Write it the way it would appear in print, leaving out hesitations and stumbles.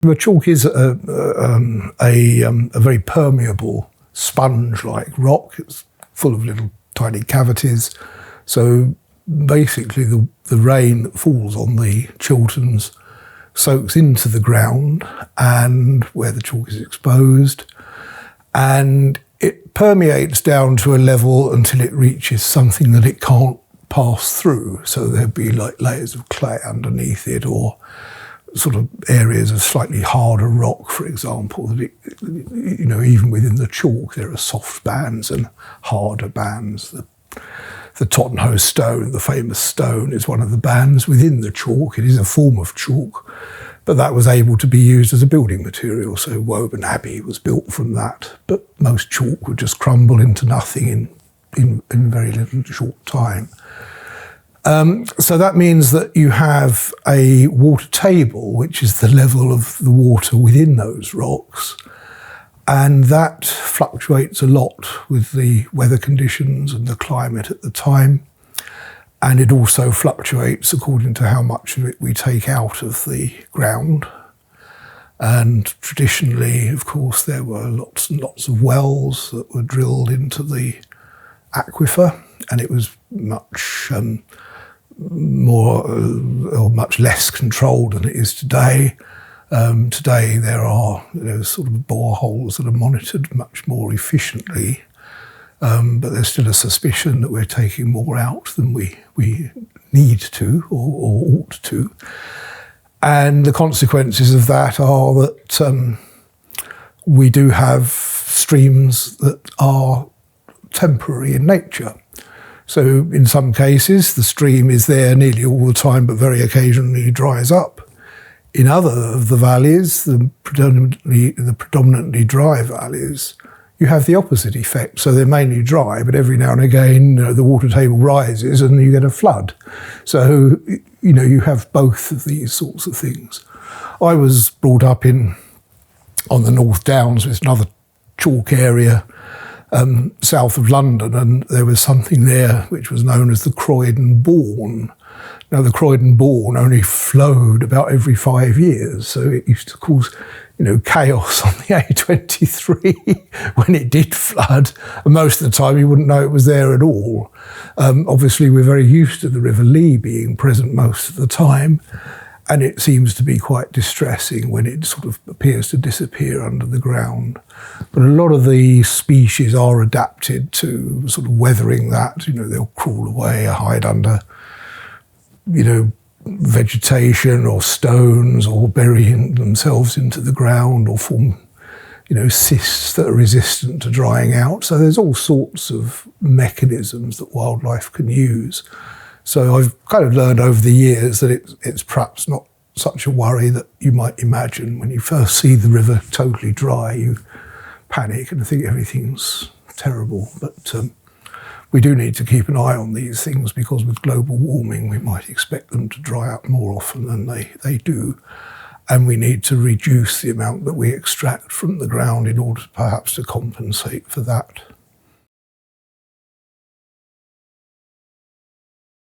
The chalk is a very permeable sponge-like rock. It's full of little tiny cavities. So basically the rain that falls on the Chilterns soaks into the ground and where the chalk is exposed, and it permeates down to a level until it reaches something that it can't pass through. So there'd be like layers of clay underneath it, or sort of areas of slightly harder rock, for example, that it, even within the chalk there are soft bands and harder bands. The Tottenham stone, the famous stone, is one of the bands within the chalk. It is a form of chalk, but that was able to be used as a building material. So Woburn Abbey was built from that, but most chalk would just crumble into nothing in very little short time. So that means that you have a water table, which is the level of the water within those rocks, and that fluctuates a lot with the weather conditions and the climate at the time. And it also fluctuates according to how much of it we take out of the ground. And traditionally, of course, there were lots and lots of wells that were drilled into the aquifer, and it was much more or much less controlled than it is today. Today there are sort of boreholes that are monitored much more efficiently, but there's still a suspicion that we're taking more out than we need to or ought to. And the consequences of that are that we do have streams that are temporary in nature. So in some cases, the stream is there nearly all the time, but very occasionally dries up. In other of the valleys, the predominantly dry valleys, you have the opposite effect. So they're mainly dry, but every now and again, the water table rises and you get a flood. So, you have both of these sorts of things. I was brought up on the North Downs, with another chalk area, south of London, and there was something there which was known as the Croydon Bourne. Now, the Croydon Bourne only flowed about every 5 years, so it used to cause, chaos on the A23 when it did flood, and most of the time you wouldn't know it was there at all. Obviously, we're very used to the River Lee being present most of the time, and it seems to be quite distressing when it sort of appears to disappear under the ground. But a lot of the species are adapted to sort of weathering that. They'll crawl away or hide under, vegetation or stones, or burying themselves into the ground, or form, cysts that are resistant to drying out. So there's all sorts of mechanisms that wildlife can use. So I've kind of learned over the years that it's perhaps not such a worry that you might imagine. When you first see the river totally dry, you panic and think everything's terrible. But we do need to keep an eye on these things, because with global warming, we might expect them to dry up more often than they do. And we need to reduce the amount that we extract from the ground in order perhaps to compensate for that.